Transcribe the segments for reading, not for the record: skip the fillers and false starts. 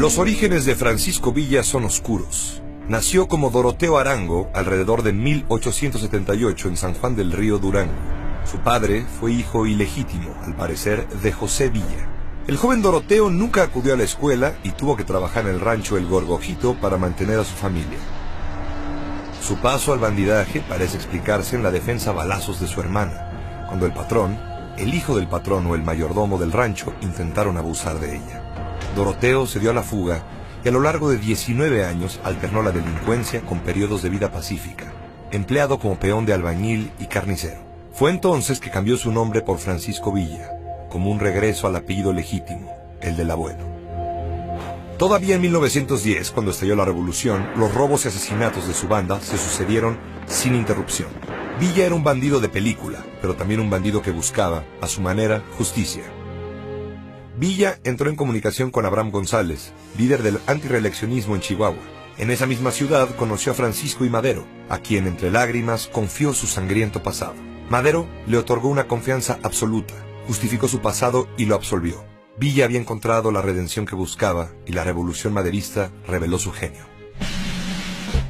Los orígenes de Francisco Villa son oscuros. Nació como Doroteo Arango alrededor de 1878 en San Juan del Río, Durango. Su padre fue hijo ilegítimo, al parecer, de José Villa. El joven Doroteo nunca acudió a la escuela y tuvo que trabajar en el rancho El Gorgojito para mantener a su familia. Su paso al bandidaje parece explicarse en la defensa a balazos de su hermana, cuando el patrón, el hijo del patrón o el mayordomo del rancho intentaron abusar de ella. Doroteo se dio a la fuga y a lo largo de 19 años alternó la delincuencia con periodos de vida pacífica, empleado como peón de albañil y carnicero. Fue entonces que cambió su nombre por Francisco Villa, como un regreso al apellido legítimo, el del abuelo. Todavía en 1910, cuando estalló la revolución, los robos y asesinatos de su banda se sucedieron sin interrupción. Villa era un bandido de película, pero también un bandido que buscaba, a su manera, justicia. Villa entró en comunicación con Abraham González, líder del antirreeleccionismo en Chihuahua. En esa misma ciudad conoció a Francisco I. Madero, a quien entre lágrimas confió su sangriento pasado. Madero le otorgó una confianza absoluta, justificó su pasado y lo absolvió. Villa había encontrado la redención que buscaba y la revolución maderista reveló su genio.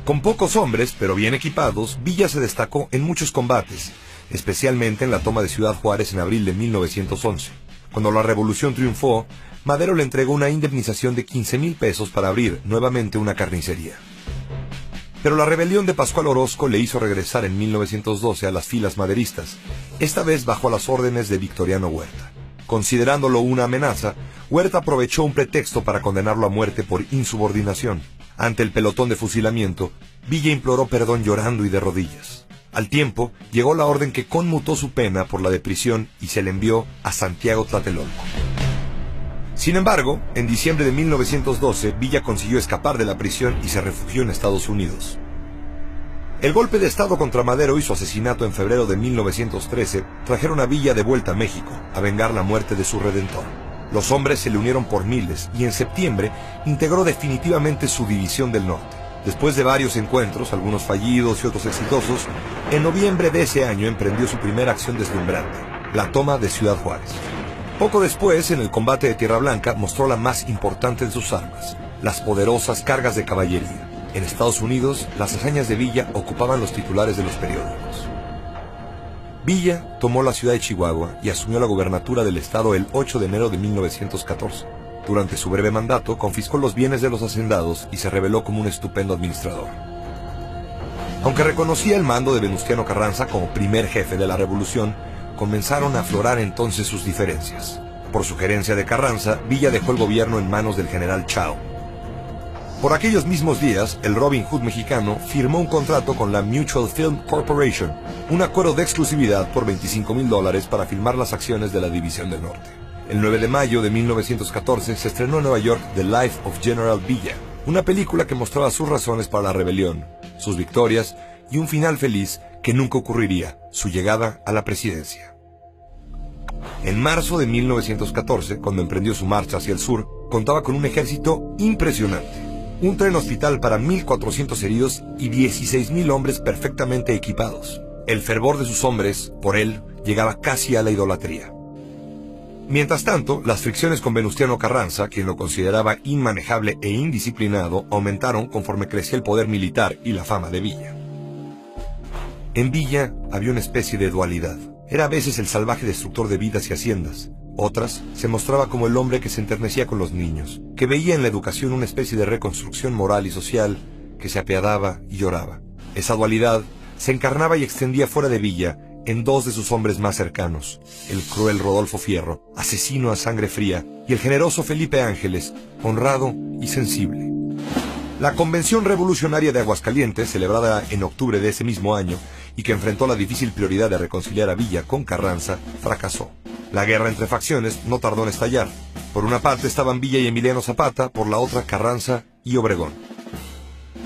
Con pocos hombres, pero bien equipados, Villa se destacó en muchos combates, especialmente en la toma de Ciudad Juárez en abril de 1911. Cuando la revolución triunfó, Madero le entregó una indemnización de 15,000 pesos para abrir nuevamente una carnicería. Pero la rebelión de Pascual Orozco le hizo regresar en 1912 a las filas maderistas, esta vez bajo las órdenes de Victoriano Huerta. Considerándolo una amenaza, Huerta aprovechó un pretexto para condenarlo a muerte por insubordinación. Ante el pelotón de fusilamiento, Villa imploró perdón llorando y de rodillas. Al tiempo, llegó la orden que conmutó su pena por la de prisión y se le envió a Santiago Tlatelolco. Sin embargo, en diciembre de 1912, Villa consiguió escapar de la prisión y se refugió en Estados Unidos. El golpe de Estado contra Madero y su asesinato en febrero de 1913 trajeron a Villa de vuelta a México, a vengar la muerte de su redentor. Los hombres se le unieron por miles y en septiembre integró definitivamente su División del Norte. Después de varios encuentros, algunos fallidos y otros exitosos, en noviembre de ese año emprendió su primera acción deslumbrante, la toma de Ciudad Juárez. Poco después, en el combate de Tierra Blanca, mostró la más importante de sus armas, las poderosas cargas de caballería. En Estados Unidos, las hazañas de Villa ocupaban los titulares de los periódicos. Villa tomó la ciudad de Chihuahua y asumió la gobernatura del estado el 8 de enero de 1914. Durante su breve mandato, confiscó los bienes de los hacendados y se reveló como un estupendo administrador. Aunque reconocía el mando de Venustiano Carranza como primer jefe de la revolución, comenzaron a aflorar entonces sus diferencias. Por sugerencia de Carranza, Villa dejó el gobierno en manos del general Chao. Por aquellos mismos días, el Robin Hood mexicano firmó un contrato con la Mutual Film Corporation, un acuerdo de exclusividad por $25,000 para filmar las acciones de la División del Norte. El 9 de mayo de 1914 se estrenó en Nueva York The Life of General Villa, una película que mostraba sus razones para la rebelión, sus victorias y un final feliz que nunca ocurriría, su llegada a la presidencia. En marzo de 1914, cuando emprendió su marcha hacia el sur, contaba con un ejército impresionante. Un tren hospital para 1,400 heridos y 16,000 hombres perfectamente equipados. El fervor de sus hombres, por él, llegaba casi a la idolatría. Mientras tanto, las fricciones con Venustiano Carranza, quien lo consideraba inmanejable e indisciplinado, aumentaron conforme crecía el poder militar y la fama de Villa. En Villa había una especie de dualidad. Era a veces el salvaje destructor de vidas y haciendas. Otras se mostraba como el hombre que se enternecía con los niños, que veía en la educación una especie de reconstrucción moral y social, que se apiadaba y lloraba. Esa dualidad se encarnaba y extendía fuera de Villa en dos de sus hombres más cercanos, el cruel Rodolfo Fierro, asesino a sangre fría, y el generoso Felipe Ángeles, honrado y sensible. La Convención Revolucionaria de Aguascalientes, celebrada en octubre de ese mismo año, y que enfrentó la difícil prioridad de reconciliar a Villa con Carranza, fracasó. La guerra entre facciones no tardó en estallar. Por una parte estaban Villa y Emiliano Zapata, por la otra Carranza y Obregón.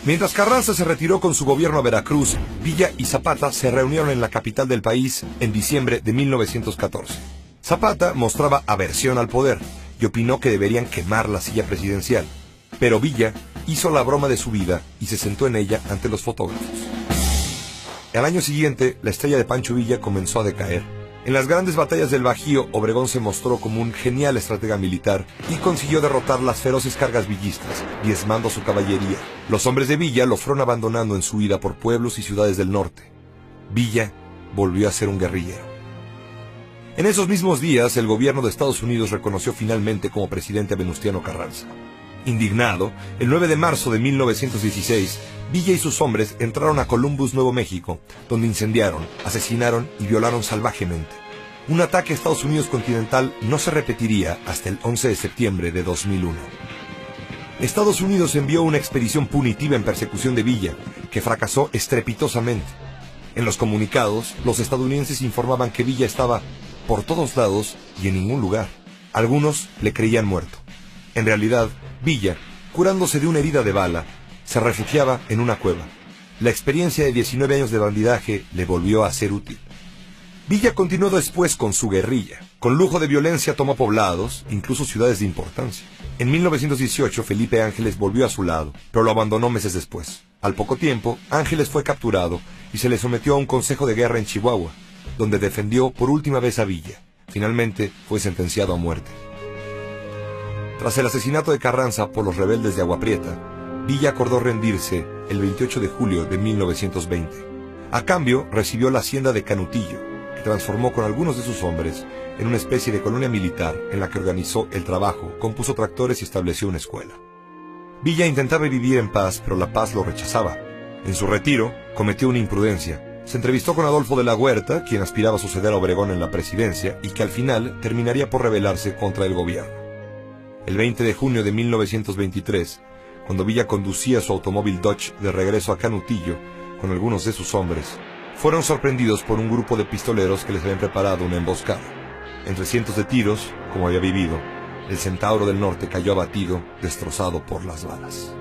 Mientras Carranza se retiró con su gobierno a Veracruz, Villa y Zapata se reunieron en la capital del país en diciembre de 1914. Zapata mostraba aversión al poder y opinó que deberían quemar la silla presidencial, pero Villa hizo la broma de su vida y se sentó en ella ante los fotógrafos. Al año siguiente, la estrella de Pancho Villa comenzó a decaer En las grandes batallas del Bajío, Obregón se mostró como un genial estratega militar y consiguió derrotar las feroces cargas villistas, diezmando a su caballería. Los hombres de Villa lo fueron abandonando en su huida por pueblos y ciudades del norte. Villa volvió a ser un guerrillero. En esos mismos días, el gobierno de Estados Unidos reconoció finalmente como presidente a Venustiano Carranza. Indignado, el 9 de marzo de 1916, Villa y sus hombres entraron a Columbus, Nuevo México, donde incendiaron, asesinaron y violaron salvajemente. Un ataque a Estados Unidos continental no se repetiría hasta el 11 de septiembre de 2001. Estados Unidos envió una expedición punitiva en persecución de Villa, que fracasó estrepitosamente. En los comunicados, los estadounidenses informaban que Villa estaba por todos lados y en ningún lugar. Algunos le creían muerto. En realidad, Villa, curándose de una herida de bala, se refugiaba en una cueva. La experiencia de 19 años de bandidaje le volvió a ser útil. Villa continuó después con su guerrilla. Con lujo de violencia tomó poblados, incluso ciudades de importancia. En 1918, Felipe Ángeles volvió a su lado, pero lo abandonó meses después. Al poco tiempo, Ángeles fue capturado y se le sometió a un consejo de guerra en Chihuahua, donde defendió por última vez a Villa. Finalmente, fue sentenciado a muerte. Tras el asesinato de Carranza por los rebeldes de Agua Prieta, Villa acordó rendirse el 28 de julio de 1920. A cambio, recibió la hacienda de Canutillo, que transformó con algunos de sus hombres en una especie de colonia militar en la que organizó el trabajo, compuso tractores y estableció una escuela. Villa intentaba vivir en paz, pero la paz lo rechazaba. En su retiro, cometió una imprudencia. Se entrevistó con Adolfo de la Huerta, quien aspiraba a suceder a Obregón en la presidencia y que al final terminaría por rebelarse contra el gobierno. El 20 de junio de 1923, cuando Villa conducía su automóvil Dodge de regreso a Canutillo con algunos de sus hombres, fueron sorprendidos por un grupo de pistoleros que les habían preparado una emboscada. Entre cientos de tiros, como había vivido, el Centauro del Norte cayó abatido, destrozado por las balas.